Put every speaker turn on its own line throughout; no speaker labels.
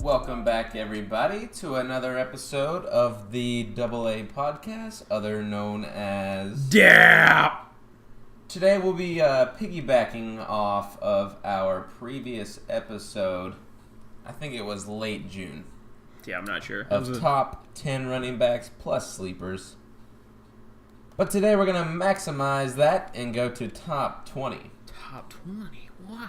Welcome back, everybody, to another episode of the AA Podcast, other known as...
Yeah!
Today we'll be piggybacking off of our previous episode, I think it was late June,
Yeah, I'm not sure.
of top 10 running backs plus sleepers. But today we're going to maximize that and go to top 20.
Top 20? Wow.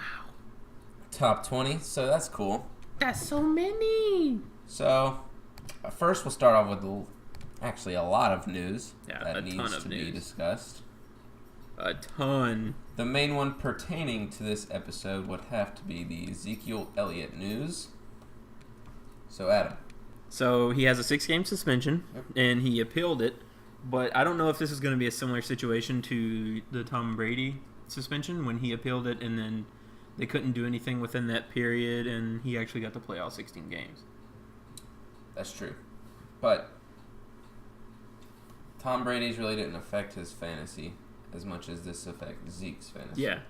Top 20, so that's cool.
That's so many.
So, first we'll start off with actually a lot of news
Yeah,
that
a ton
needs
of
to be
news.
discussed.
A ton.
The main one pertaining to this episode would have to be the Ezekiel Elliott news. So, Adam.
So he has a 6-game suspension, and he appealed it. But I don't know if this is going to be a similar situation to the Tom Brady suspension when he appealed it, and then they couldn't do anything within that period, and he actually got to play all 16 games.
That's true. But Tom Brady's really didn't affect his fantasy as much as this affected Zeke's fantasy.
Yeah.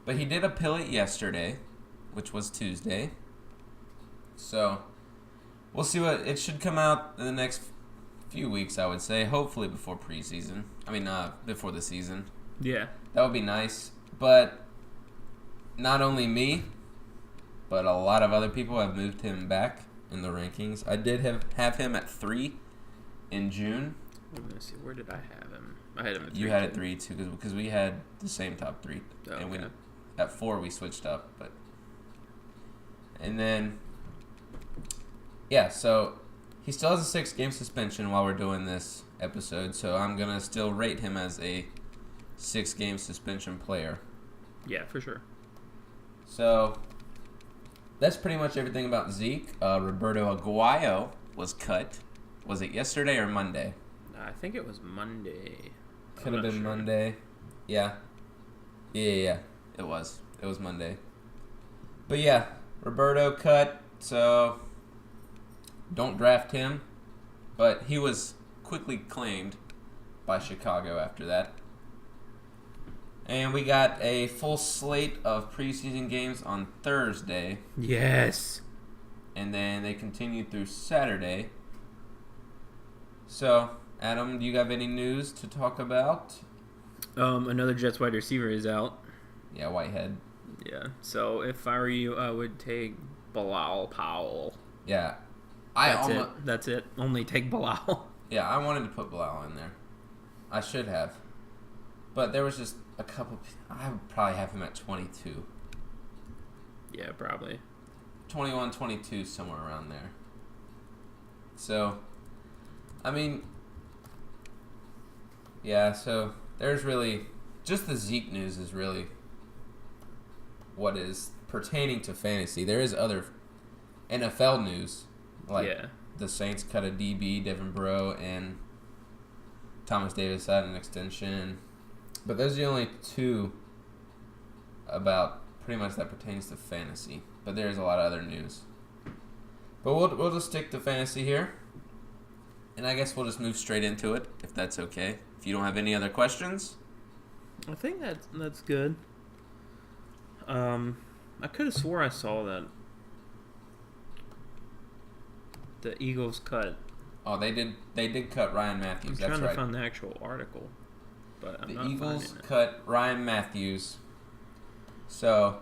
But he did appeal it yesterday, which was Tuesday. So, we'll see what... It should come out in the next few weeks, I would say. Hopefully before preseason. Before the season.
Yeah.
That would be nice. But not only me, but a lot of other people have moved him back in the rankings. I did have him at 3 in June.
Let me see. Where did I have him? I had him at 3.
You had it 3 too, because we had the same top 3.
Oh,
And
okay.
at 4 we switched up. And then, yeah, so he still has a 6-game suspension while we're doing this episode, so I'm going to still rate him as a 6-game suspension player.
Yeah, for sure.
So, that's pretty much everything about Zeke. Roberto Aguayo was cut. Was it yesterday or Monday?
I think it was Monday.
Could have been Monday. Yeah. Yeah. It was. It was Monday. But yeah, Roberto cut, so don't draft him. But he was quickly claimed by Chicago after that. And we got a full slate of preseason games on Thursday.
Yes.
And then they continued through Saturday. So, Adam, do you have any news to talk about?
Another Jets wide receiver is out.
Yeah, Whitehead.
Yeah. So if I were you, I would take Bilal Powell.
Yeah.
That's it. Only take Bilal.
Yeah, I wanted to put Bilal in there. I should have. But there was just a couple... I would probably have him at 22.
Yeah, probably.
21, 22, somewhere around there. So, I mean... Yeah, so there's really... Just the Zeke news is really what is pertaining to fantasy. There is other NFL news. Like the Saints cut a DB, Devin Burrow, and Thomas Davis had an extension. But those are the only two about pretty much that pertains to fantasy. But there's a lot of other news. But we'll just stick to fantasy here. And I guess we'll just move straight into it, if that's okay. If you don't have any other questions.
I think that's good. I could have swore I saw that the Eagles cut.
Oh, they did cut Ryan Matthews.
I'm
That's
trying
right.
to find the actual article, but I'm
The
not
Eagles
finding it.
cut Ryan Matthews. So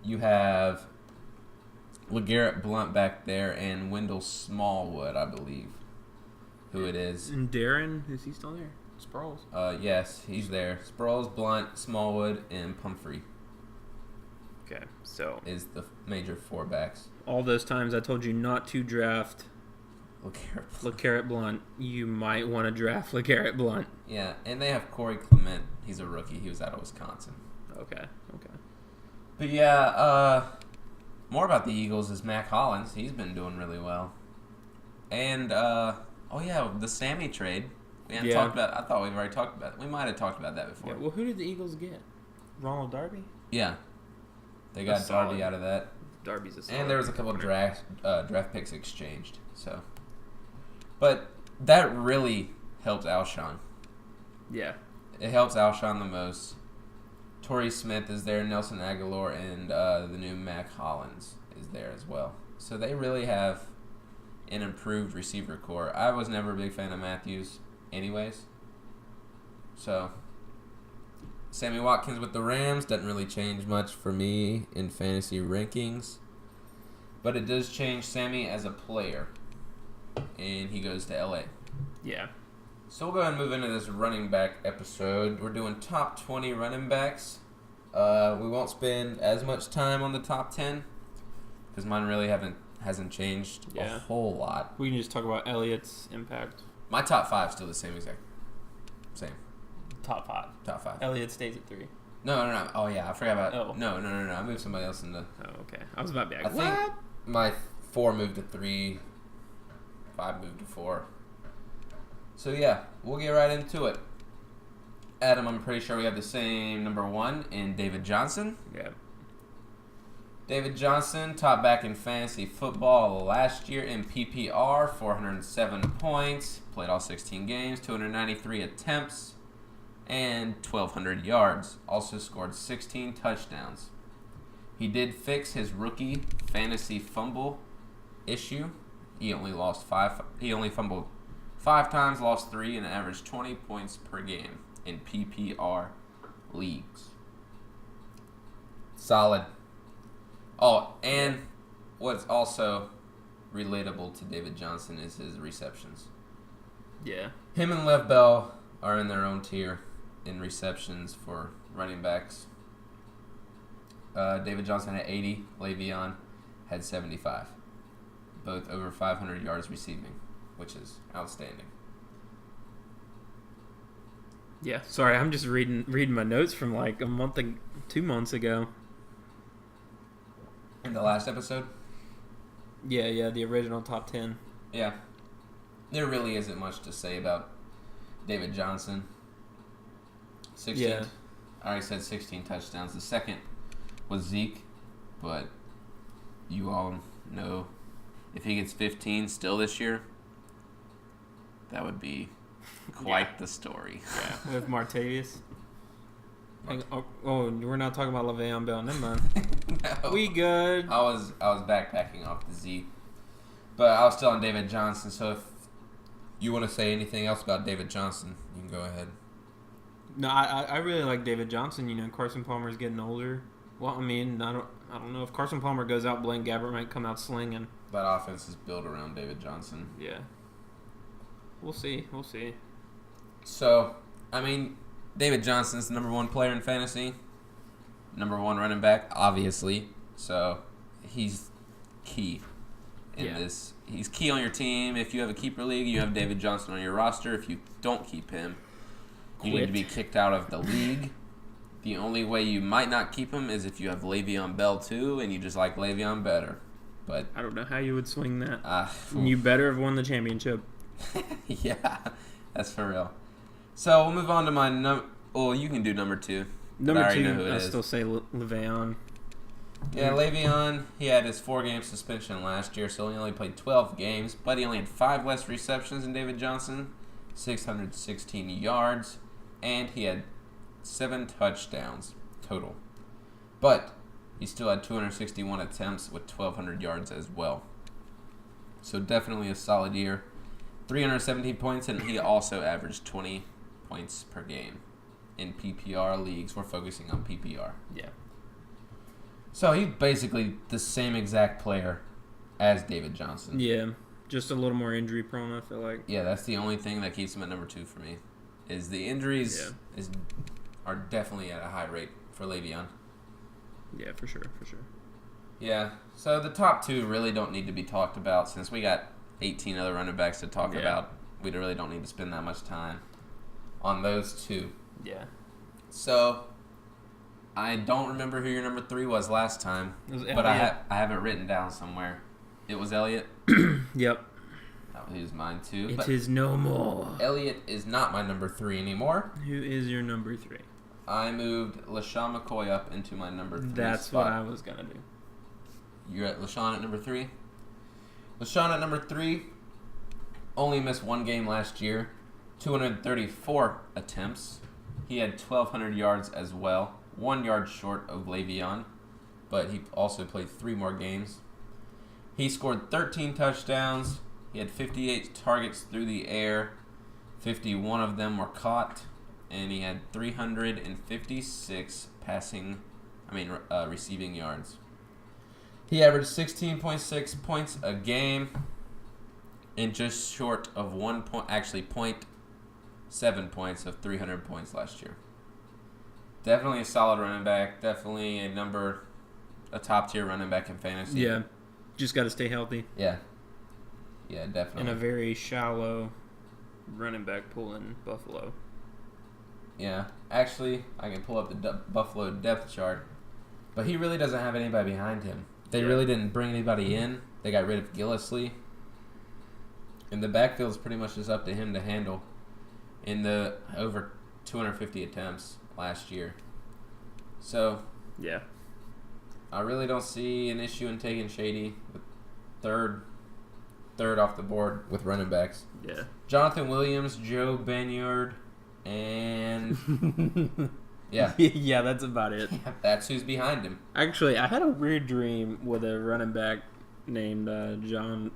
you have LeGarrette Blount back there and Wendell Smallwood, I believe, who it is.
And Darren, is he still there? Sproles.
Yes, he's there. Sproles, Blunt, Smallwood, and Pumphrey
Okay, so
is the major 4 backs.
all those times I told you not to draft LeGarrette Blount, you might want to draft LeGarrette Blount.
Yeah, and they have Corey Clement. He's a rookie. He was out of Wisconsin.
Okay.
But yeah, more about the Eagles is Mac Hollins. He's been doing really well. And, the Sammy trade. We haven't talked about. I thought we've already talked about it. We might have talked about that before.
Yeah, well, who did the Eagles get? Ronald Darby?
Yeah. They got Darby out of that.
Darby's a solid.
And there was a couple of draft picks exchanged. So, but that really helps Alshon.
Yeah.
It helps Alshon the most. Torrey Smith is there, Nelson Aguilar, and the new Mac Hollins is there as well. So they really have an improved receiver core. I was never a big fan of Matthews anyways. So Sammy Watkins with the Rams doesn't really change much for me in fantasy rankings. But it does change Sammy as a player. And he goes to LA.
Yeah.
So we'll go ahead and move into this running back episode. We're doing top 20 running backs. We won't spend as much time on the top 10 because mine really hasn't changed a whole lot.
We can just talk about Elliott's impact.
My top 5 is still the same exact. Same.
Top 5.
Top 5.
Elliott stays at 3.
No. Oh yeah, I forgot about.
Oh.
No. I moved somebody else into.
Oh, okay. I was about to be like,
I think my 4 moved to 3. 5 moved to 4. So yeah, we'll get right into it. Adam, I'm pretty sure we have the same number 1 in David Johnson.
Yeah.
David Johnson, top back in fantasy football last year in PPR, 407 points, played all 16 games, 293 attempts, and 1,200 yards. Also scored 16 touchdowns. He did fix his rookie fantasy fumble issue. He only fumbled 5 times, lost 3, and averaged 20 points per game in PPR leagues. Solid. Oh, and what's also relatable to David Johnson is his receptions.
Yeah.
Him and Lev Bell are in their own tier in receptions for running backs. David Johnson had 80. Le'Veon had 75. Both over 500 yards receiving, which is outstanding.
Yeah, sorry, I'm just reading my notes from like 2 months ago.
In the last episode?
Yeah, the original top 10.
Yeah. There really isn't much to say about David Johnson. 16.
Yeah.
I already said 16 touchdowns. The second was Zeke, but you all know if he gets 15 still this year, that would be quite the story.
Yeah, with Martavius. We're not talking about Le'Veon Bell. Never mind.
No.
We good.
I was backpacking off the Zeke, but I was still on David Johnson. So if you want to say anything else about David Johnson, you can go ahead.
No, I really like David Johnson. You know, Carson Palmer's getting older. Well, I mean, I don't know if Carson Palmer goes out, Blaine Gabbert might come out slinging.
That offense is built around David Johnson.
Yeah. We'll see.
So, I mean, David Johnson's the number 1 player in fantasy. Number 1 running back, obviously. So, he's key in this. He's key on your team. If you have a keeper league, you have David Johnson on your roster. If you don't keep him, you need to be kicked out of the league. The only way you might not keep him is if you have Le'Veon Bell too, and you just like Le'Veon better. But
I don't know how you would swing that. You better have won the championship.
Yeah, that's for real. So we'll move on to my Well, you can do number 2.
Number 2, I still say Le'Veon.
Yeah, Le'Veon, he had his 4-game suspension last year, so he only played 12 games, but he only had 5 less receptions than David Johnson, 616 yards, and he had 7 touchdowns total. But he still had 261 attempts with 1,200 yards as well. So definitely a solid year. 317 points, and he also averaged 20 points per game in PPR leagues. We're focusing on PPR.
Yeah.
So he's basically the same exact player as David Johnson.
Yeah, just a little more injury prone, I feel like.
Yeah, that's the only thing that keeps him at number 2 for me. Is the injuries are definitely at a high rate for Le'Veon.
Yeah, for sure.
Yeah, so the top 2 really don't need to be talked about since we got 18 other running backs to talk about. We really don't need to spend that much time on those 2.
Yeah.
So I don't remember who your number 3 was last time, but I have it written down somewhere. It was Elliott.
Yep.
He was mine too.
It is no more.
Elliott is not my number 3 anymore.
Who is your number 3?
I moved LaShawn McCoy up into my number 3
That's
spot.
what I was going to do.
You're at LaShawn at number 3? LaShawn at number 3 only missed one game last year. 234 attempts. He had 1,200 yards as well. 1 yard short of Le'Veon. But he also played 3 more games. He scored 13 touchdowns. He had 58 targets through the air. 51 of them were caught. And he had 356 receiving yards. He averaged 16.6 points a game and just short of 0.7 points of 300 points last year. Definitely a solid running back. Definitely a top tier running back in fantasy.
Yeah. Just got to stay healthy.
Yeah. Yeah, definitely.
In a very shallow running back pool in Buffalo.
Yeah. Actually, I can pull up the Buffalo depth chart. But he really doesn't have anybody behind him. They really didn't bring anybody in. They got rid of Gillislee. And the backfield is pretty much just up to him to handle in the over 250 attempts last year. So,
yeah.
I really don't see an issue in taking Shady with third off the board with running backs.
Yeah.
Jonathan Williams, Joe Banyard, and yeah.
Yeah, that's about it.
That's who's behind him.
Actually, I had a weird dream with a running back named Jonathan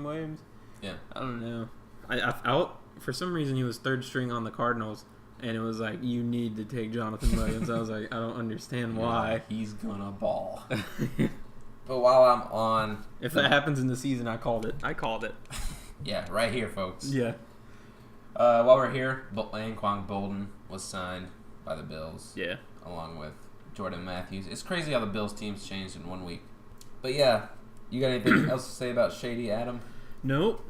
Williams.
Yeah.
I don't know. I for some reason he was third string on the Cardinals, and it was like, you need to take Jonathan Williams. I was like, I don't understand why.
He's gonna ball. But while I'm on,
if that happens in the season, I called it.
Yeah, right here, folks.
Yeah.
While we're here, Anquan Bolden was signed by the Bills.
Yeah.
Along with Jordan Matthews. It's crazy how the Bills teams changed in 1 week. But yeah, you got anything else to say about Shady, Adam?
Nope.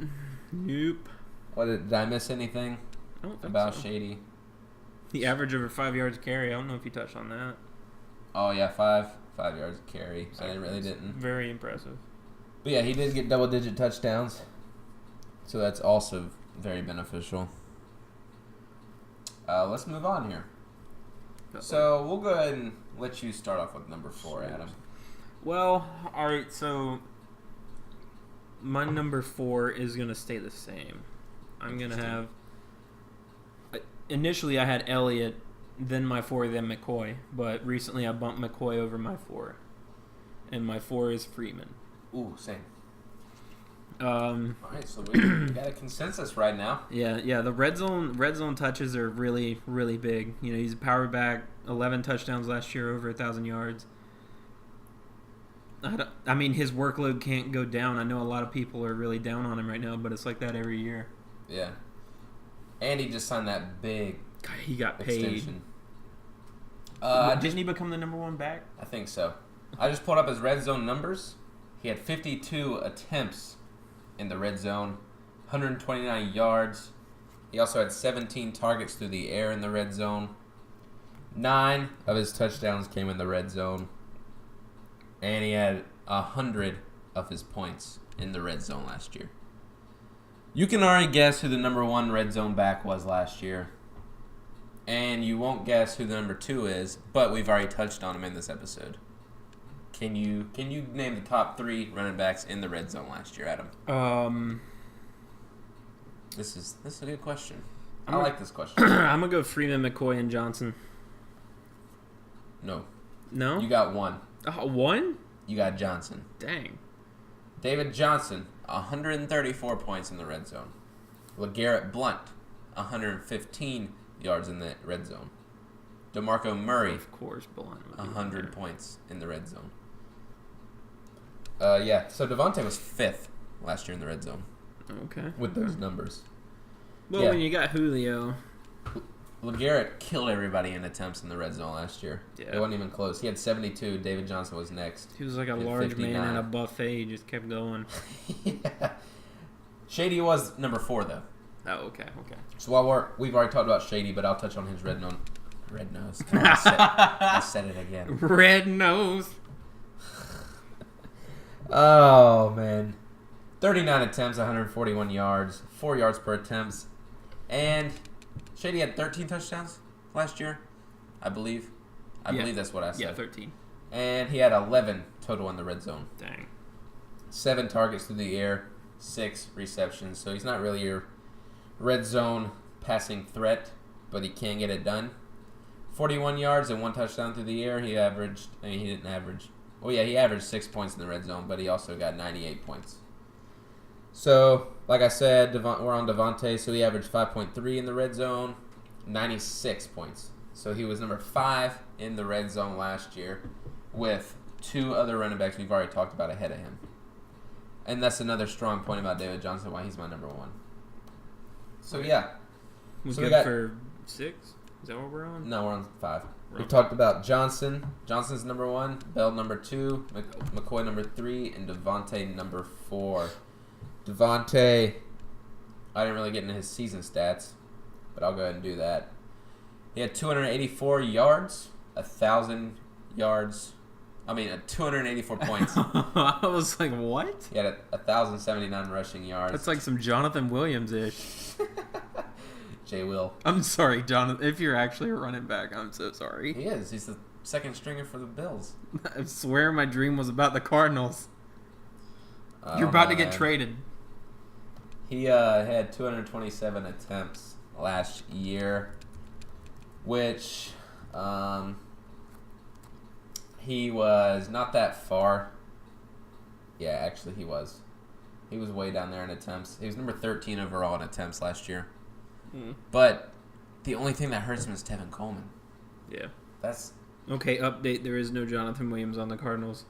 What did I miss anything
I don't think
about
so.
Shady?
The average over 5 yards carry. I don't know if you touched on that.
Oh yeah, 5 yards of carry. So I really didn't.
Very impressive.
But yeah, he did get double-digit touchdowns. So that's also very beneficial. Let's move on here. So we'll go ahead and let you start off with number 4, Adam.
Well, all right. So my number 4 is going to stay the same. I'm going to have... Initially, I had Elliott, then my 4, then McCoy. But recently, I bumped McCoy over my 4. And my 4 is Freeman.
Ooh, same.
All
right, so we got a consensus right now.
Yeah. The red zone touches are really, really big. You know, he's a power back, 11 touchdowns last year, over 1,000 yards. I mean, his workload can't go down. I know a lot of people are really down on him right now, but it's like that every year.
Yeah. And he just signed that big
he got paid.
Extension.
Didn't he become the number 1 back?
I think so. I just pulled up his red zone numbers. He had 52 attempts in the red zone, 129 yards. He also had 17 targets through the air in the red zone. 9 of his touchdowns came in the red zone. And he had 100 of his points in the red zone last year. You can already guess who the number 1 red zone back was last year. And you won't guess who the number 2 is, but we've already touched on him in this episode. Can you name the top 3 running backs in the red zone last year, Adam? This is a good question. I like this question.
I'm gonna go Freeman, McCoy, and Johnson.
No.
No?
You got 1.
1?
You got Johnson.
Dang.
David Johnson, 134 points in the red zone. LeGarrette Blount, 115 yards in the red zone. DeMarco Murray,
of course, Blount,
100 points in the red zone. Yeah, so Devontae was 5th last year in the red zone.
Okay.
With those numbers.
Well, when you got Julio.
LeGarrette killed everybody in attempts in the red zone last year.
Yeah.
It wasn't even close. He had 72. David Johnson was next.
He was like a large
59.
man in a buffet. He just kept going.
Yeah. Shady was number 4, though.
Oh, okay.
So while we've already talked about Shady, but I'll touch on his red nose. I said it again.
Red nose.
Oh, man. 39 attempts, 141 yards, 4 yards per attempt. And Shady had 13 touchdowns? last year, I believe. I believe that's what I said.
Yeah, 13.
And he had 11 total in the red zone.
Dang.
7 targets through the air, 6 receptions. So he's not really your red zone passing threat, but he can get it done. 41 yards and 1 touchdown through the air. He averaged, he didn't average. Well, yeah, he averaged 6 points in the red zone, but he also got 98 points. So, like I said, we're on Devontae, so he averaged 5.3 in the red zone, 96 points. So he was number 5 in the red zone last year with 2 other running backs we've already talked about ahead of him. And that's another strong point about David Johnson, why he's my number 1. So, yeah.
We
so
good
we got,
for 6? Is that what we're on?
No, we're on 5. We talked about Johnson. Johnson's number 1, Bell number 2, McCoy number 3, and Devontae number 4. Devontae, I didn't really get into his season stats, but I'll go ahead and do that. He had 284 yards, 1,000 yards. 284 points.
I was like, what?
He had 1,079 rushing yards.
That's like some Jonathan Williams-ish.
Jay Will.
I'm sorry, Jonathan. If you're actually a running back, I'm so sorry.
He is. He's the second stringer for the Bills.
I swear my dream was about the Cardinals. You're about to get traded.
He had 227 attempts last year, which he was not that far. Yeah, actually he was. He was way down there in attempts. He was number 13 overall in attempts last year. But the only thing that hurts him is Tevin Coleman.
Yeah.
That's
okay. Update: there is no Jonathan Williams on the Cardinals.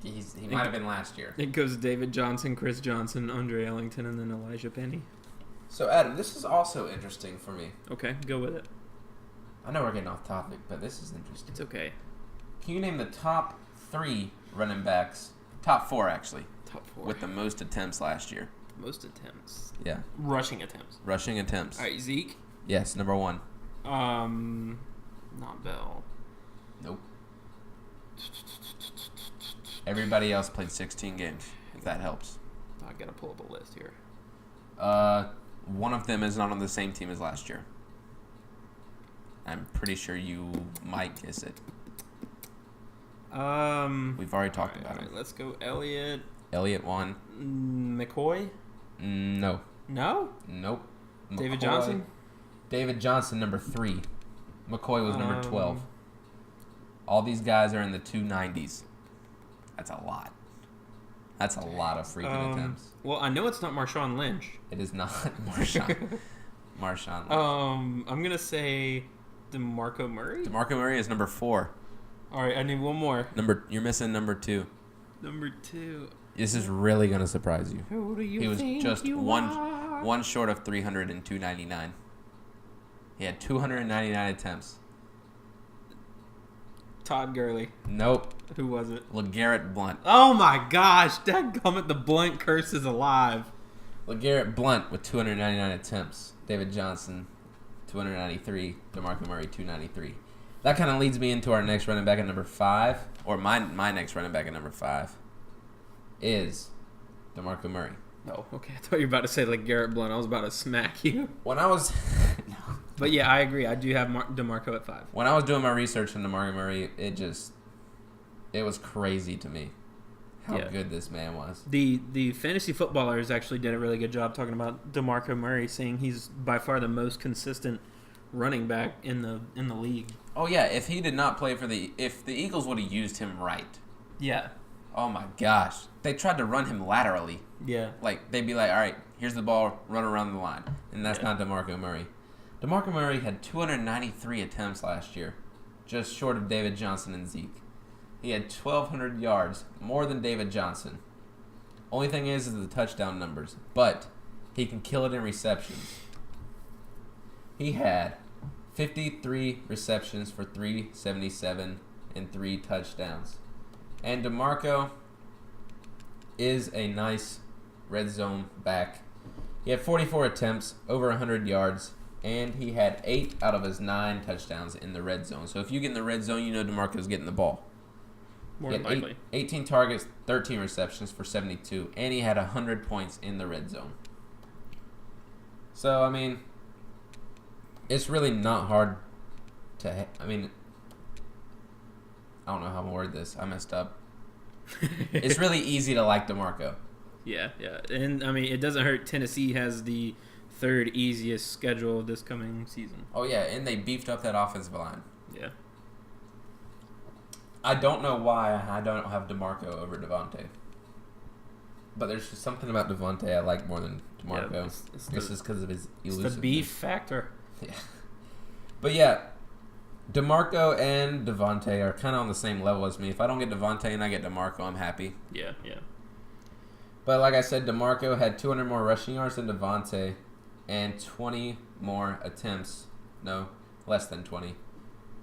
He might have been last year.
It goes David Johnson, Chris Johnson, Andre Ellington, and then Elijah Penny.
So Adam, this is also interesting for me.
Okay, go with it.
I know we're getting off topic, but this is interesting.
It's okay.
Can you name the top 3 running backs? Top 4 actually.
Top 4
with the most attempts last year.
Most attempts.
Yeah.
Rushing attempts.
Rushing attempts.
All right, Zeke.
Yes, number 1.
Not Bell.
Nope. Everybody else played 16 games, if that helps.
I gotta pull up a list here.
One of them is not on the same team as last year. I'm pretty sure you might guess it. We've already talked about it.
Let's go Elliott.
Elliott 1.
McCoy?
No.
No?
Nope.
David Johnson?
David Johnson, number 3. McCoy was number 12. All these guys are in the 290s. That's a lot. That's a lot of freaking attempts.
Well, I know it's not Marshawn Lynch.
It is not Marshawn. Marshawn Lynch.
I'm gonna say DeMarco Murray.
DeMarco Murray is number 4.
All right, I need one more.
You're missing number 2.
Number 2.
This is really gonna surprise you.
Who do you
he was
think
just
you are?
one short of 300 and 299. He had 299 attempts.
Todd Gurley.
Nope.
Who was it?
LeGarrette Blount.
Oh my gosh! Dadgummit, the Blunt curse is alive.
LeGarrette Blount with 299 attempts. David Johnson, 293. DeMarco Murray, 293. That kind of leads me into our next running back at number 5, or my next running back at number 5 is DeMarco Murray.
Oh, okay. I thought you were about to say LeGarrette Blount. I was about to smack you.
When I was...
no. But yeah, I agree. I do have DeMarco at 5.
When I was doing my research on DeMarco Murray, it was crazy to me how good this man was.
The fantasy footballers actually did a really good job talking about DeMarco Murray, saying he's by far the most consistent running back in the league.
Oh yeah, if he did not play if the Eagles would have used him right.
Yeah.
Oh my gosh. They tried to run him laterally.
Yeah.
Like they'd be like, "All right, here's the ball, run around the line." And that's not DeMarco Murray. DeMarco Murray had 293 attempts last year, just short of David Johnson and Zeke. He had 1,200 yards, more than David Johnson. Only thing is the touchdown numbers, but he can kill it in receptions. He had 53 receptions for 377 and 3 touchdowns. And DeMarco is a nice red zone back. He had 44 attempts, over 100 yards, and he had 8 out of his 9 touchdowns in the red zone. So if you get in the red zone, you know DeMarco's getting the ball.
More than likely.
18 targets, 13 receptions for 72, and he had 100 points in the red zone. So, I mean, it's really not hard to. I mean, I don't know how to word this. I messed up. It's really easy to like DeMarco.
Yeah, and I mean, it doesn't hurt. Tennessee has the third easiest schedule this coming season.
Oh yeah, and they beefed up that offensive line.
Yeah.
I don't know why I don't have DeMarco over Devontae. But there's just something about Devontae I like more than DeMarco.
Yeah,
this is because of his elusiveness.
It's the beef factor.
Yeah. But yeah, DeMarco and Devontae are kind of on the same level as me. If I don't get Devontae and I get DeMarco, I'm happy.
Yeah.
But like I said, DeMarco had 200 more rushing yards than Devontae and 20 more attempts. No, less than 20.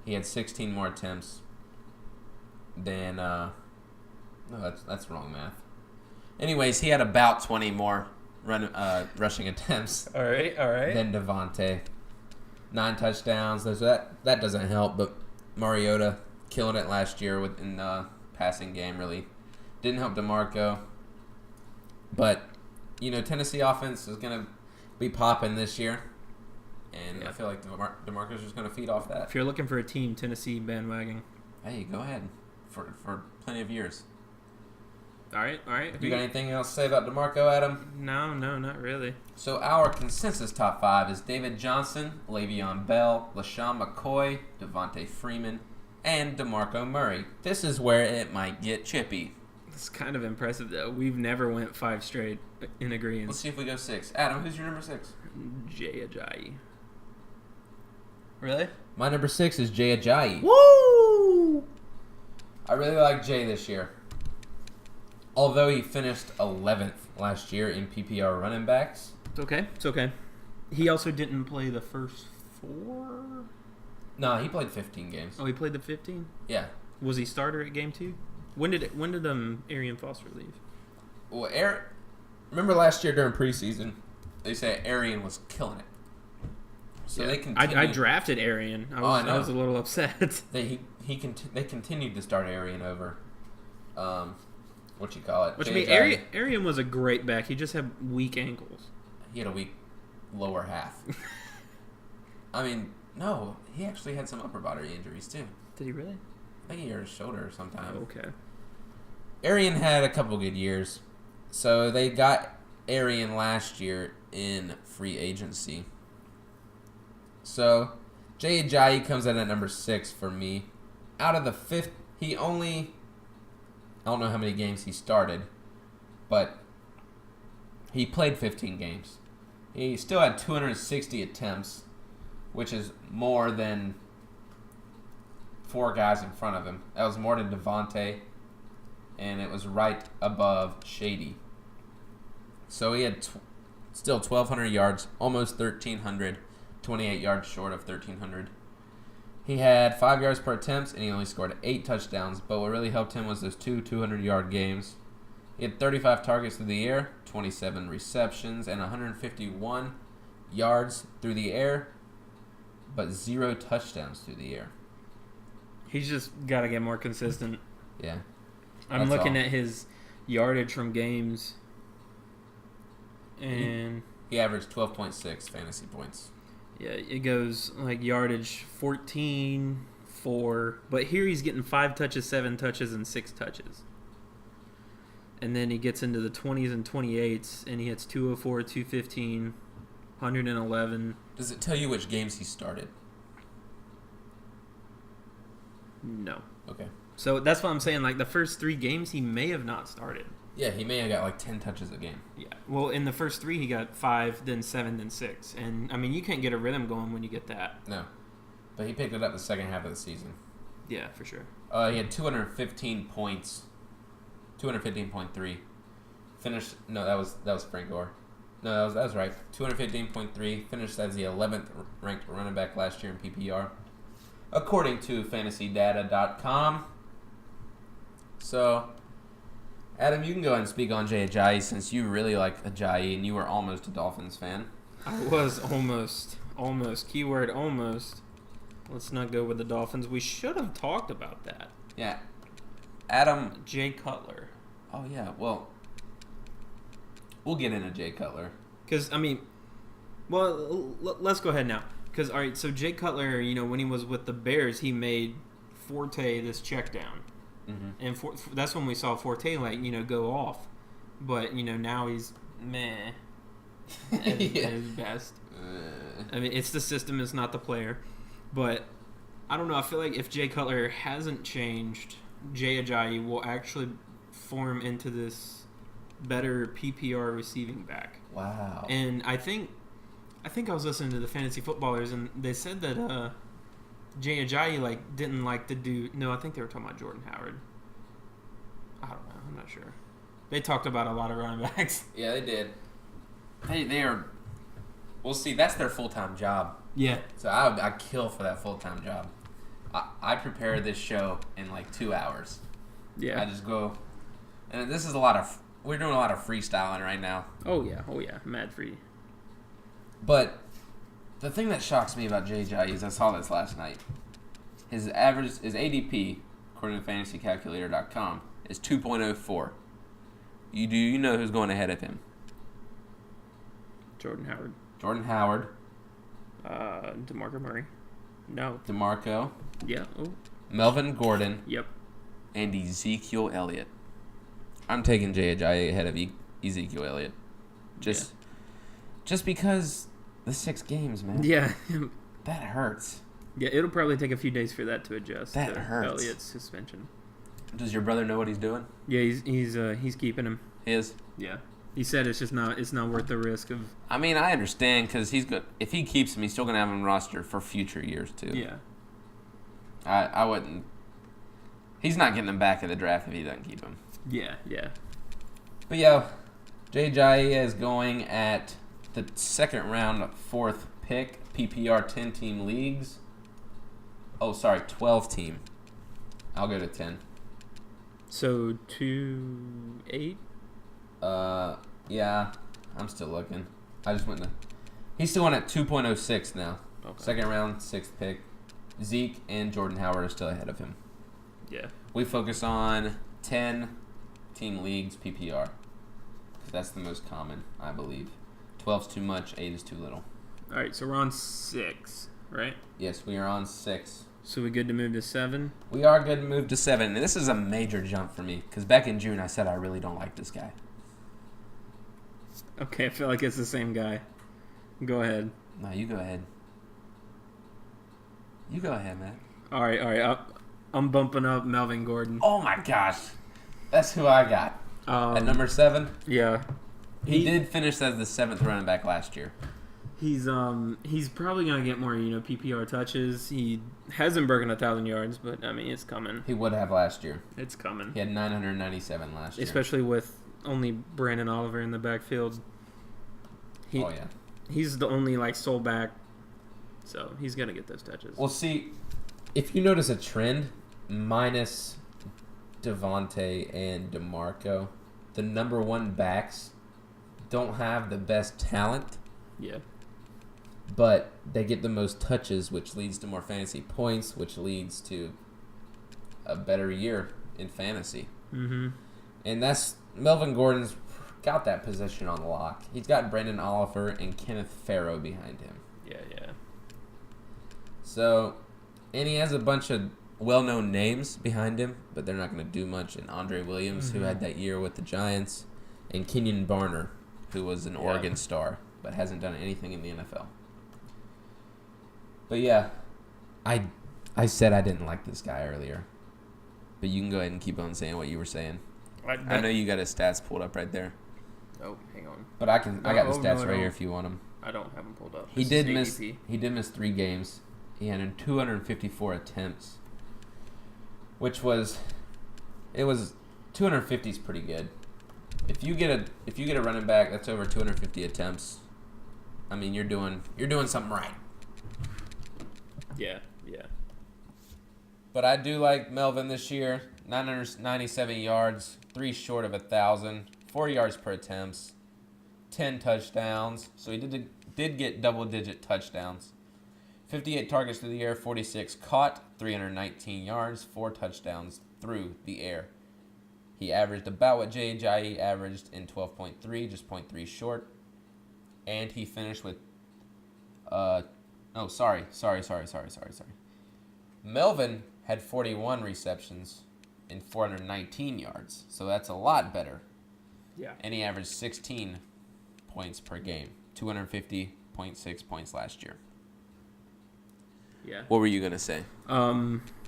He had 16 more attempts than... no, that's wrong math. Anyways, he had about 20 more rushing attempts.
All right.
Than Devontae. 9 touchdowns. That doesn't help, but Mariota killing it last year in the passing game really didn't help DeMarco. But, Tennessee offense is going to be popping this year. And I feel like DeMarco's just going to feed off that.
If you're looking for a team, Tennessee bandwagon.
Hey, go ahead. For plenty of years.
All right.
You got anything else to say about DeMarco, Adam?
No, not really.
So our consensus top 5 is David Johnson, Le'Veon Bell, LaShawn McCoy, Devontae Freeman, and DeMarco Murray. This is where it might get chippy.
It's kind of impressive, though. We've never went 5 straight in agreement.
Let's see if we go 6. Adam, who's your number 6?
Jay Ajayi. Really?
My number 6 is Jay Ajayi.
Woo!
I really like Jay this year. Although he finished 11th last year in PPR running backs.
It's okay. He also didn't play the first 4?
No, he played 15 games.
Oh, he played the 15?
Yeah.
Was he starter at game 2? When did Arian Foster leave?
Well, remember last year during preseason, they said Arian was killing it. So they continued.
I drafted Arian. I was a little upset.
They continued to start Arian over.
Arian was a great back. He just had weak ankles.
He had a weak lower half. I mean, no, he actually had some upper body injuries too.
Did he really?
I think he hurt his shoulder sometime.
Oh, okay.
Arian had a couple good years. So they got Arian last year in free agency. So Jay Ajayi comes in at number 6 for me. Out of the 5th, I don't know how many games he started, but he played 15 games. He still had 260 attempts, which is more than 4 guys in front of him. That was more than Devontae, and it was right above Shady. So he had still 1,200 yards, almost 1,300, 28 yards short of 1,300. He had 5 yards per attempt, and he only scored 8 touchdowns, but what really helped him was those 2 200-yard games. He had 35 targets through the air, 27 receptions, and 151 yards through the air, but 0 touchdowns through the air.
He's just got to get more consistent.
Yeah.
I'm looking at his yardage from games, and
he averaged 12.6 fantasy points.
Yeah, it goes like yardage 14, 4, but here he's getting 5 touches, 7 touches, and 6 touches. And then he gets into the 20s and 28s, and he hits 204, 215, 111.
Does it tell you which games he started?
No.
Okay.
So that's what I'm saying. Like the first 3 games, he may have not started.
Yeah, he may have got like 10 touches a game.
Yeah. Well, in the first 3, he got 5, then 7, then 6. And, I mean, you can't get a rhythm going when you get that.
No. But he picked it up the second half of the season.
Yeah, for sure.
He had 215 points. 215.3. Finished... No, that was Frank Gore. No, that was right. 215.3. Finished as the 11th ranked running back last year in PPR. According to FantasyData.com. So... Adam, you can go ahead and speak on Jay Ajayi since you really like Ajayi and you were almost a Dolphins fan.
I was almost. Keyword almost. Let's not go with the Dolphins. We should have talked about that.
Yeah. Adam.
Jay Cutler.
Oh, yeah. Well, we'll get into Jay Cutler.
Because, I mean, well, let's go ahead now. Because, all right, so Jay Cutler, when he was with the Bears, he made Forte this check down. Mm-hmm. And that's when we saw Forte, go off. But, now he's meh at his best. I mean, it's the system, it's not the player. But, I don't know, I feel like if Jay Cutler hasn't changed, Jay Ajayi will actually form into this better PPR receiving back.
Wow.
And I think I was listening to the Fantasy Footballers, and they said that Jay Ajayi didn't like to do. No, I think they were talking about Jordan Howard. I don't know. I'm not sure. They talked about a lot of running backs.
Yeah, they did. They are. We'll see. That's their full-time job.
Yeah.
So I'd kill for that full-time job. I prepare this show in 2 hours.
Yeah.
I just go, and this is we're doing a lot of freestyling right now.
Oh yeah, mad free.
But the thing that shocks me about Jay Ajayi is I saw this last night. His ADP, according to FantasyCalculator.com, is 2.04. You know who's going ahead of him?
Jordan
Howard.
DeMarco Murray. No.
DeMarco.
Yeah. Oh.
Melvin Gordon.
Yep.
And Ezekiel Elliott. I'm taking Jay Ajayi ahead of Ezekiel Elliott. Just because the 6 games, man.
Yeah.
That hurts.
Yeah, it'll probably take a few days for that to adjust.
That
to
hurts.
Elliott's suspension.
Does your brother know what he's doing?
Yeah, he's keeping him.
He is?
Yeah. He said it's not worth the risk of.
I mean, I understand because he's good. If he keeps him, he's still gonna have him roster for future years too.
Yeah.
I wouldn't. He's not getting him back in the draft if he doesn't keep him.
Yeah.
But yeah, Jay Ajayi is going at the second round, 4th pick, PPR 10-team leagues. Oh, sorry, 12-team. I'll go to 10.
So 2-8.
Yeah, I'm still looking. I just went to. He's still on at 2.06 now.
Okay.
Second round, 6th pick. Zeke and Jordan Howard are still ahead of him.
Yeah.
We focus on 10-team leagues PPR. That's the most common, I believe. 12's too much, 8 is too little.
All right, so we're on 6, right?
Yes, we are on 6.
So we good to move to 7?
We are good to move to 7. And this is a major jump for me because back in June I said I really don't like this guy.
Okay, I feel like it's the same guy. Go ahead.
No, you go ahead. You go ahead, man.
All right. I'm bumping up Melvin Gordon.
Oh my gosh, that's who I got at number 7.
Yeah,
he did finish as the 7th running back last year.
He's probably gonna get more PPR touches. He hasn't broken 1,000 yards, but I mean it's coming.
He would have last year.
It's coming.
He had 997 last year.
Especially with only Brandon Oliver in the backfield. He's the only sole back, so he's gonna get those touches.
Well, see, if you notice a trend, minus Devontae and DeMarco, the number 1 backs don't have the best talent.
Yeah.
But they get the most touches, which leads to more fantasy points, which leads to a better year in fantasy.
Mm-hmm.
And that's Melvin Gordon's got that position on lock. He's got Brandon Oliver and Kenneth Farrow behind him.
Yeah.
So, and he has a bunch of well-known names behind him, but they're not going to do much. And Andre Williams, who had that year with the Giants, and Kenyon Barner, who was an Oregon star, but hasn't done anything in the NFL. But yeah, I said I didn't like this guy earlier. But you can go ahead and keep on saying what you were saying. I know you got his stats pulled up right there.
Oh, hang on.
But I got the stats right here if you want them.
I don't have them pulled up.
He did miss 3 games. He had 254 attempts, which was 250 is pretty good. If you get a running back that's over 250 attempts, I mean you're doing something right.
Yeah.
But I do like Melvin this year. 997 yards, 3 short of 1,000, 4 yards per attempts, 10 touchdowns. So he did get double-digit touchdowns. 58 targets through the air, 46 caught, 319 yards, 4 touchdowns through the air. He averaged about what Jay Ajayi averaged in 12.3, just 0.3 short. And he finished with Oh, sorry. Melvin had 41 receptions and 419 yards, so that's a lot better.
Yeah.
And he averaged 16 points per game, 250.6 points last year.
Yeah.
What were you going to say?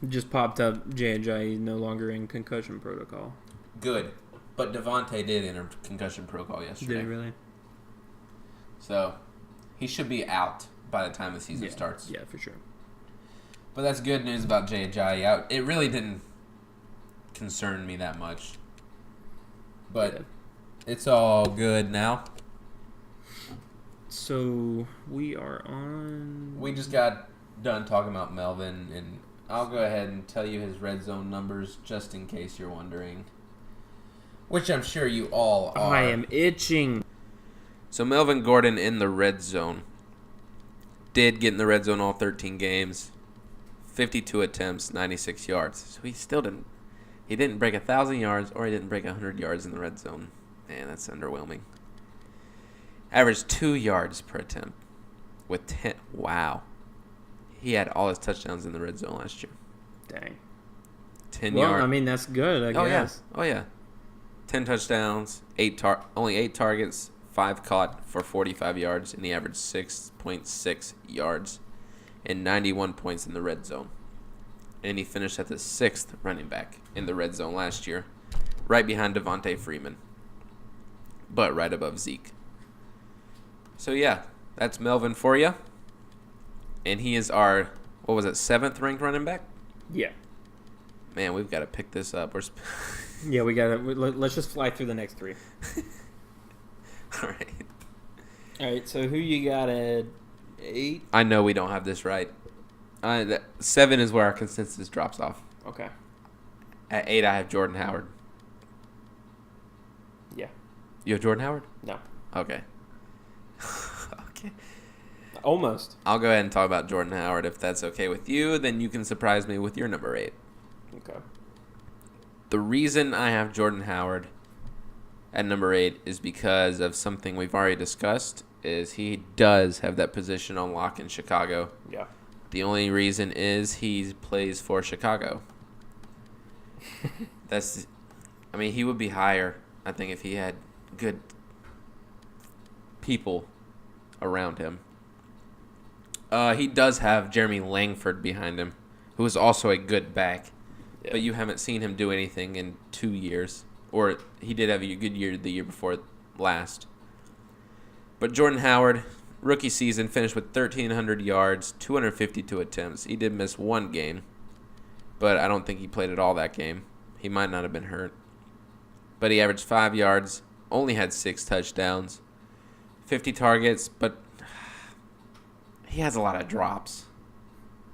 Just popped up J.J. no longer in concussion protocol.
Good. But Devontae did enter concussion protocol yesterday.
Did he really?
So, he should be out by the time the season starts.
Yeah, for sure.
But that's good news about J.J. It really didn't concern me that much. But it's all good now.
So, we are on...
We just got done talking about Melvin, and I'll go ahead and tell you his red zone numbers just in case you're wondering. Which I'm sure you all are.
I am itching.
So Melvin Gordon in the red zone. Did get in the red zone all 13 games. 52 attempts, 96 yards. So he still didn't. He didn't break 1,000 yards or he didn't break 100 yards in the red zone. Man, that's underwhelming. Averaged 2 yards per attempt with 10. Wow. He had all his touchdowns in the red zone last year.
Dang.
10 yards.
Well, I mean, that's good, I guess.
Oh, yeah. 10 touchdowns, only 8 targets, 5 caught for 45 yards, and he averaged 6.6 yards and 91 points in the red zone. And he finished at the 6th running back in the red zone last year, right behind Devontae Freeman, but right above Zeke. So, yeah, that's Melvin for you. And he is our, 7th ranked running back?
Yeah.
Man, we've got to pick this up.
Yeah, let's just fly through the next 3.
All right.
All right, so who you got at 8?
I know we don't have this right. 7 is where our consensus drops off.
Okay.
At 8, I have Jordan Howard.
Yeah.
You have Jordan Howard?
No.
Okay. Okay.
Almost.
I'll go ahead and talk about Jordan Howard. If that's okay with you, then you can surprise me with your number 8.
Okay.
The reason I have Jordan Howard at number 8 is because of something we've already discussed, is he does have that position on lock in Chicago.
Yeah.
The only reason is he plays for Chicago. He would be higher, I think, if he had good people around him. He does have Jeremy Langford behind him, who is also a good back. Yeah. But you haven't seen him do anything in 2 years. Or he did have a good year the year before last. But Jordan Howard, rookie season, finished with 1,300 yards, 252 attempts. He did miss 1 game, but I don't think he played at all that game. He might not have been hurt. But he averaged 5 yards, only had 6 touchdowns, 50 targets, but he has a lot of drops.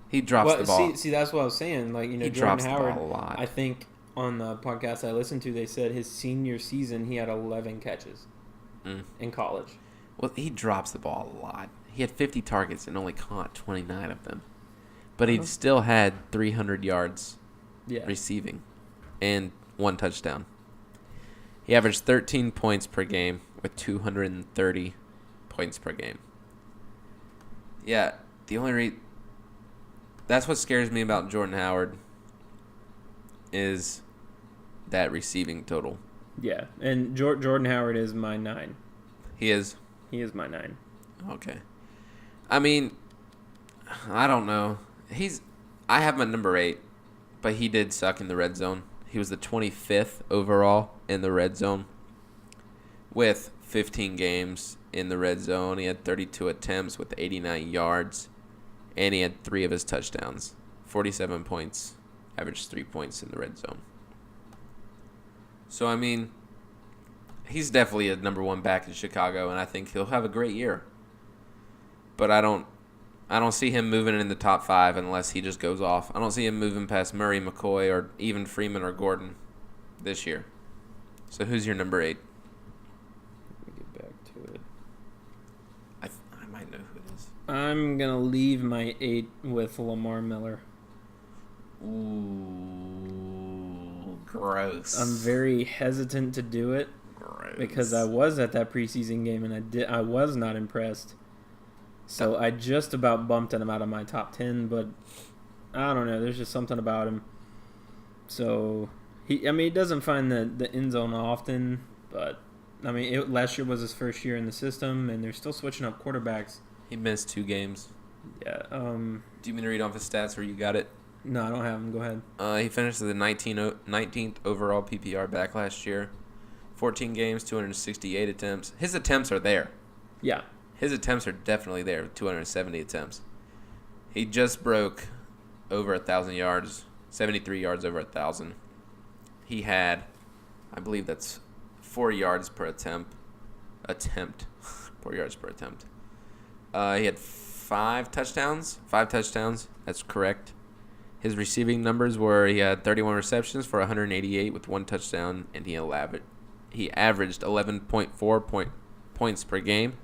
He drops the ball.
See, that's what I was saying.
He
Jordan Howard,
the ball a lot.
I think on the podcast I listened to, they said his senior season he had 11 catches in college.
Well, he drops the ball a lot. He had 50 targets and only caught 29 of them. But he still had 300 yards receiving and 1 touchdown. He averaged 13 points per game with 230 points per game. Yeah, that's what scares me about Jordan Howard is that receiving total.
Yeah, and Jordan Howard is my 9.
He is?
He is my 9.
Okay. I mean, I don't know. I have him at number 8, but he did suck in the red zone. He was the 25th overall in the red zone with 15 games in the red zone. He had 32 attempts with 89 yards, and he had 3 of his touchdowns, 47 points, averaged 3 points in the red zone. So, I mean, he's definitely a number 1 back in Chicago, and I think he'll have a great year. But I don't see him moving in the top 5 unless he just goes off. I don't see him moving past Murray, McCoy, or even Freeman or Gordon this year. So who's your number 8?
Let me get back to it.
I might know who it is.
I'm going to leave my 8 with Lamar Miller.
Ooh, gross.
I'm very hesitant to do it.
Gross.
Because I was at that preseason game and I was not impressed. So I just about bumped him out of my top 10, but I don't know. There's just something about him. So he doesn't find the end zone often, but I mean, last year was his first year in the system, and they're still switching up quarterbacks.
He missed 2 games.
Yeah.
Do you mean to read off his stats, or you got it?
No, I don't have him. Go ahead.
He finished as the 19th overall PPR back last year. 14 games, 268 attempts. His attempts are there.
Yeah.
His attempts are definitely there, 270 attempts. He just broke over 1,000 yards, 73 yards over 1,000. He had, I believe that's 4 yards per attempt. 4 yards per attempt. He had 5 touchdowns. That's correct. His receiving numbers were he had 31 receptions for 188 with 1 touchdown, and he averaged 11.4 points per game,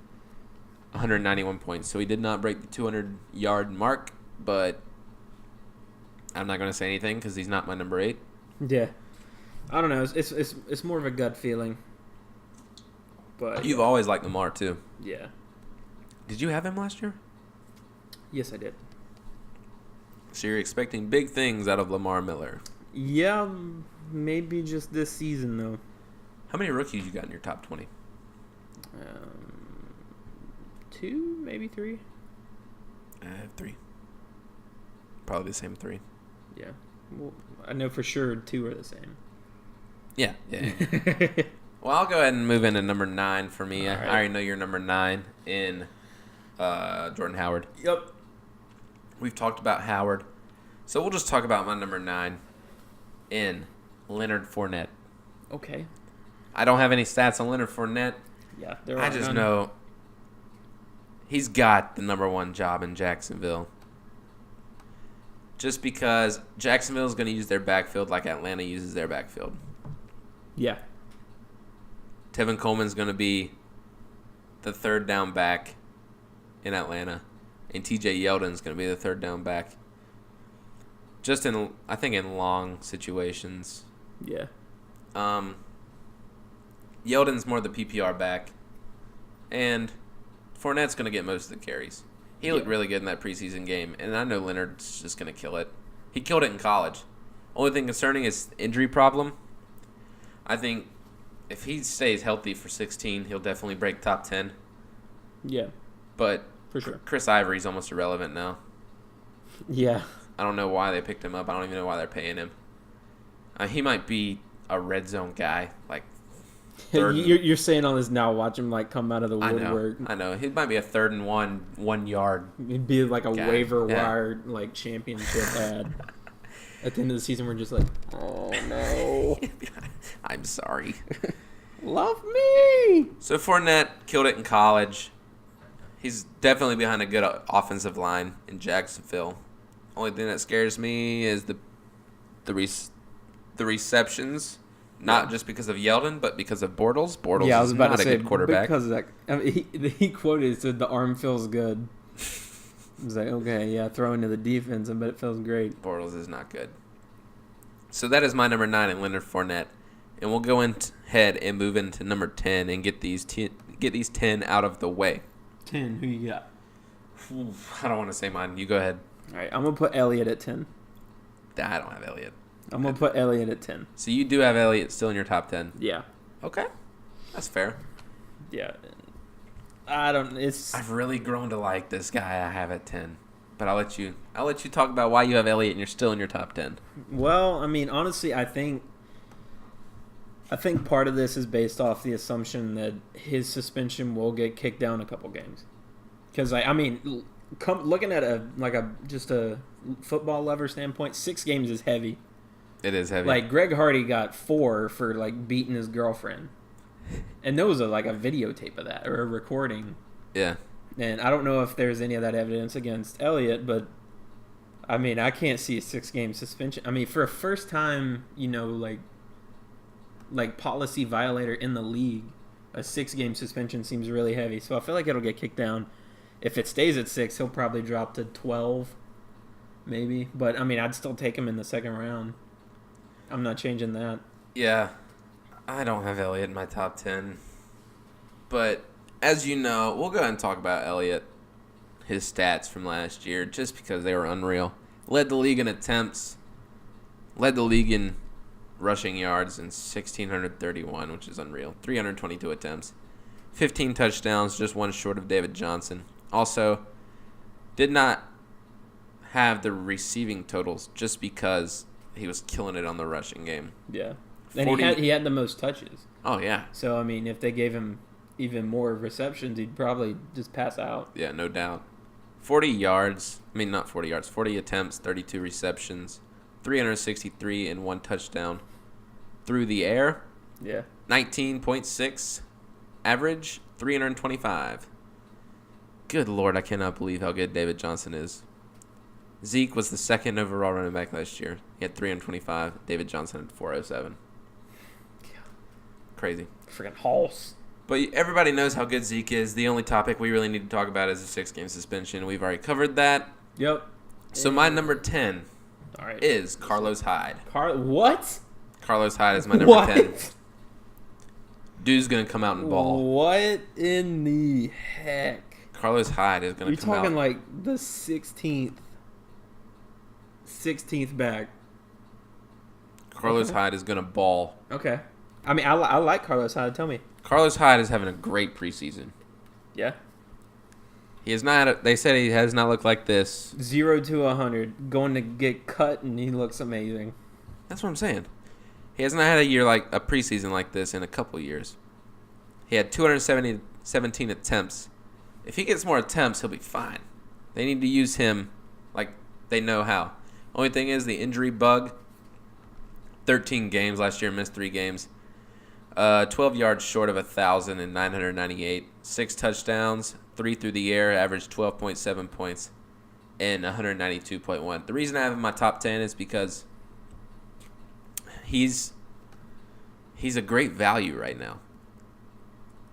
191 points. So he did not break the 200-yard mark, but I'm not going to say anything because he's not my number 8.
Yeah. I don't know. It's more of a gut feeling. But
you've always liked Lamar, too.
Yeah.
Did you have him last year?
Yes, I did.
So you're expecting big things out of Lamar Miller.
Yeah, maybe just this season, though.
How many rookies you got in your top 20?
2, maybe 3.
I have 3. Probably the same 3.
Yeah. Well, I know for sure 2 are the same.
Yeah. Well, I'll go ahead and move into number 9 for me.
All right.
I already know you're number 9 in Jordan Howard.
Yep.
We've talked about Howard. So we'll just talk about my number 9 in Leonard Fournette.
Okay.
I don't have any stats on Leonard Fournette.
Yeah,
I just know he's got the number 1 job in Jacksonville. Just because Jacksonville is going to use their backfield like Atlanta uses their backfield.
Yeah.
Tevin Coleman's going to be the 3rd down back in Atlanta. And TJ Yeldon's going to be the 3rd down back. Just I think in long situations.
Yeah.
Yeldon's more the PPR back. And Fournette's going to get most of the carries. He looked really good in that preseason game. And I know Leonard's just going to kill it. He killed it in college. Only thing concerning is injury problem. I think if he stays healthy for 16, he'll definitely break top 10.
Yeah.
But
for sure.
Chris Ivory's almost irrelevant now.
Yeah.
I don't know why they picked him up. I don't even know why they're paying him. He might be a red zone guy, like
you're saying all this now. Watch him like come out of the woodwork.
I know. He might be a 3rd and 1 yard.
He'd be like a
guy.
waiver wire like championship ad. At the end of the season, we're just like, oh no.
I'm sorry.
Love me.
So Fournette killed it in college. He's definitely behind a good offensive line in Jacksonville. Only thing that scares me is the receptions. Not just because of Yeldon, but because of Bortles. Bortles
I was about
is not
to say,
a good quarterback.
Because of that, I mean, he quoted, said the arm feels good. I was like, okay, yeah, throw into the defense, I bet it feels great.
Bortles is not good. So that is my number 9 in Leonard Fournette. And we'll go ahead and move into number 10 and get these 10 out of the way.
10, who you got?
I don't want to say mine. You go ahead.
All right, I'm going to put Elliott at 10.
I don't have Elliott.
I'm going to put Elliott at 10.
So you do have Elliott still in your top 10?
Yeah.
Okay. That's fair.
Yeah. I've
really grown to like this guy I have at 10. But I'll let you talk about why you have Elliott and you're still in your top 10.
Well, I mean, honestly, I think part of this is based off the assumption that his suspension will get kicked down a couple games. Because looking at just a football lover standpoint, 6 games is heavy.
It is heavy.
Like Greg Hardy got 4 for like beating his girlfriend, and there was a videotape of that or a recording.
Yeah.
And I don't know if there's any of that evidence against Elliott, but I mean, I can't see a 6-game suspension. I mean, for a first time, like policy violator in the league, a 6-game suspension seems really heavy. So I feel like it'll get kicked down. If it stays at 6, he'll probably drop to 12, maybe. But I mean, I'd still take him in the 2nd round. I'm not changing that.
Yeah. I don't have Elliott in my top 10. But as you know, we'll go ahead and talk about Elliott.
his stats from last year just because they were unreal. Led the league in attempts. Led the league in rushing yards in 1,631, which is unreal. 322 attempts. 15 touchdowns, just one short of David Johnson. Also, did not have the receiving totals just because he was killing it on the rushing game.
Yeah. And he had the most touches.
Oh, yeah.
So, I mean, if they gave him even more receptions, he'd probably just pass out.
Yeah, no doubt. 40 yards. I mean, not 40 yards. 40 attempts, 32 receptions, 363 and one touchdown. Through the air.
Yeah.
19.6 average, 325. Good Lord, I cannot believe how good David Johnson is. Zeke was the second overall running back last year. He had 325. David Johnson had 407. Crazy.
Freaking Halls.
But everybody knows how good Zeke is. The only topic we really need to talk about is the 6-game suspension. We've already covered that.
Yep.
So my number 10 is Carlos Hyde.
What?
Carlos Hyde is my number 10. Dude's going to come out and ball.
What in the heck?
Carlos Hyde is going to come out.
You're talking like the 16th back.
Carlos Hyde is going to ball.
Okay. I mean, I like Carlos Hyde. Tell me.
Carlos Hyde is having a great preseason.
Yeah.
He is not. They said he has not looked like this.
0 to 100, going to get cut, and he looks amazing.
That's what I'm saying. He has not had a preseason like this in a couple years. He had 217 attempts. If he gets more attempts, he'll be fine. They need to use him like they know how. Only thing is the injury bug. 13 games last year, missed 3 games. 12 yards short of 1,000 and 998. 6 touchdowns, 3 through the air, averaged 12.7 points, and 192.1. The reason I have him in my top 10 is because he's a great value right now.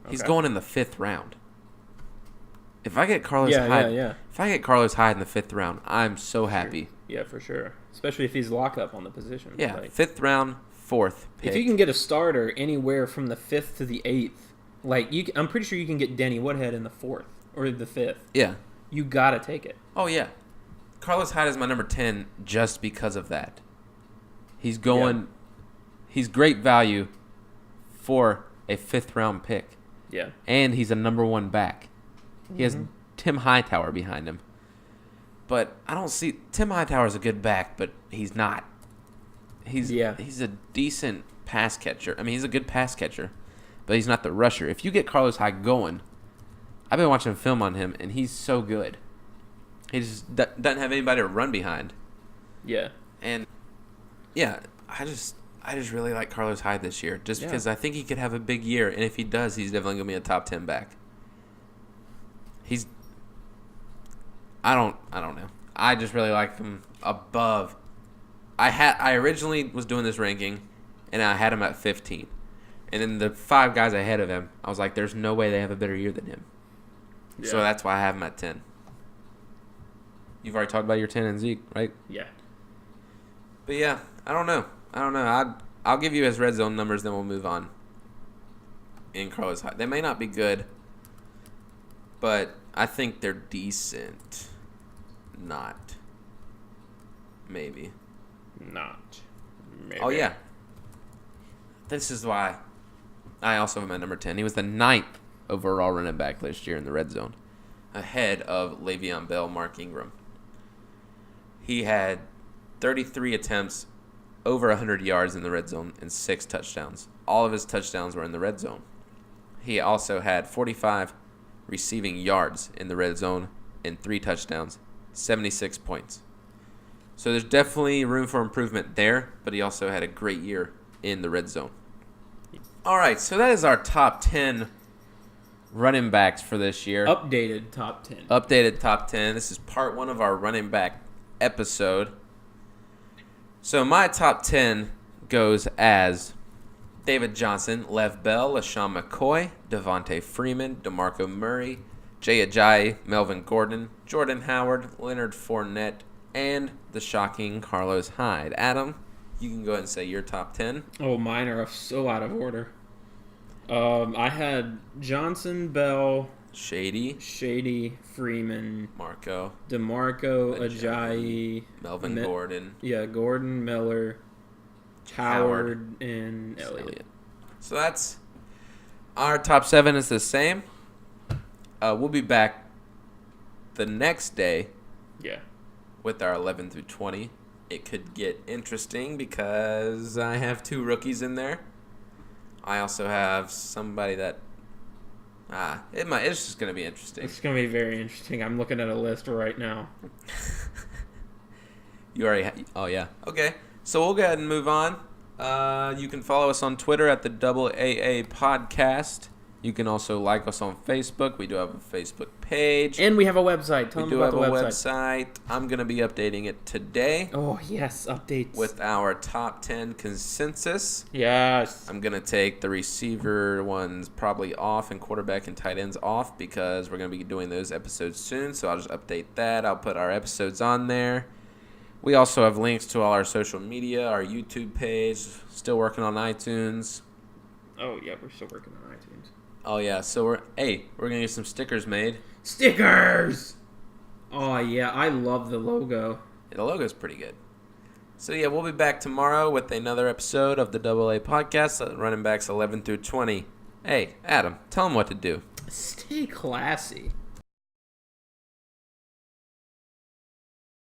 He's going in the 5th round. If I get Carlos Hyde, if I get Carlos Hyde in the 5th round, I'm so happy.
Yeah, for sure. Especially if he's locked up on the position.
Yeah, 5th round, 4th pick.
If you can get a starter anywhere from the 5th to the 8th, I'm pretty sure you can get Denny Woodhead in the 4th or the 5th.
Yeah.
You gotta take it.
Oh yeah, Carlos Hyde is my number 10 just because of that. He's going. Yeah. He's great value for a 5th round pick.
Yeah.
And he's a number 1 back. He has Tim Hightower behind him. But I don't see Tim Hightower's a good back, but he's not. He's a decent pass catcher. I mean, he's a good pass catcher, but he's not the rusher. If you get Carlos Hyde going, I've been watching film on him, and he's so good. He just doesn't have anybody to run behind.
Yeah.
And yeah, I just really like Carlos Hyde this year, just because I think he could have a big year, and if he does, he's definitely gonna be a top 10 back. I don't know. I just really like him above. I originally was doing this ranking, and I had him at 15. And then the 5 guys ahead of him, I was like, there's no way they have a better year than him. Yeah. So that's why I have him at 10. You've already talked about your 10 and Zeke, right?
Yeah.
But yeah, I don't know. I'll give you his red zone numbers, then we'll move on. In Carlos Hyde. They may not be good, but I think they're decent. Not. Maybe.
Not. Maybe.
Oh, yeah. This is why I also have him at number 10. He was the 9th overall running back last year in the red zone, ahead of Le'Veon Bell, Mark Ingram. He had 33 attempts, over 100 yards in the red zone, and 6 touchdowns. All of his touchdowns were in the red zone. He also had 45 receiving yards in the red zone and 3 touchdowns, 76 points. So there's definitely room for improvement there, but he also had a great year in the red zone. All right, so that is our top 10 running backs for this year.
Updated top 10.
Updated top 10. This is part 1 of our running back episode. So my top 10 goes as David Johnson, Lev Bell, LaShawn McCoy, Devontae Freeman, DeMarco Murray, Jay Ajayi, Melvin Gordon, Jordan Howard, Leonard Fournette, and the shocking Carlos Hyde. Adam, you can go ahead and say your top 10.
Oh, mine are so out of order. I had Johnson, Bell,
Shady,
Freeman,
Marco,
DeMarco, Ajayi,
Melvin Gordon.
Yeah, Gordon, Miller, Howard, and Elliott.
So that's our top 7 is the same. We'll be back the next day.
Yeah.
With our 11 through 20. It could get interesting because I have 2 rookies in there. I also have somebody that it's just going to be interesting.
It's going to be very interesting. I'm looking at a list right now.
You already oh yeah. Okay. So we'll go ahead and move on. You can follow us on Twitter at the AAA Podcast. You can also like us on Facebook. We do have a Facebook page.
And we have a website. Tell them about the website. We do have a website.
I'm going to be updating it today.
Oh, yes. Updates.
With our top 10 consensus.
Yes.
I'm going to take the receiver ones probably off and quarterback and tight ends off because we're going to be doing those episodes soon. So I'll just update that. I'll put our episodes on there. We also have links to all our social media, our YouTube page. Still working on iTunes.
Oh, yeah. We're still working on iTunes.
Oh, yeah. So we're going to get some stickers made.
Stickers! Oh, yeah. I love the logo.
Yeah, the logo's pretty good. So, yeah, we'll be back tomorrow with another episode of the AA Podcast, running backs 11 through 20. Hey, Adam, tell them what to do.
Stay classy.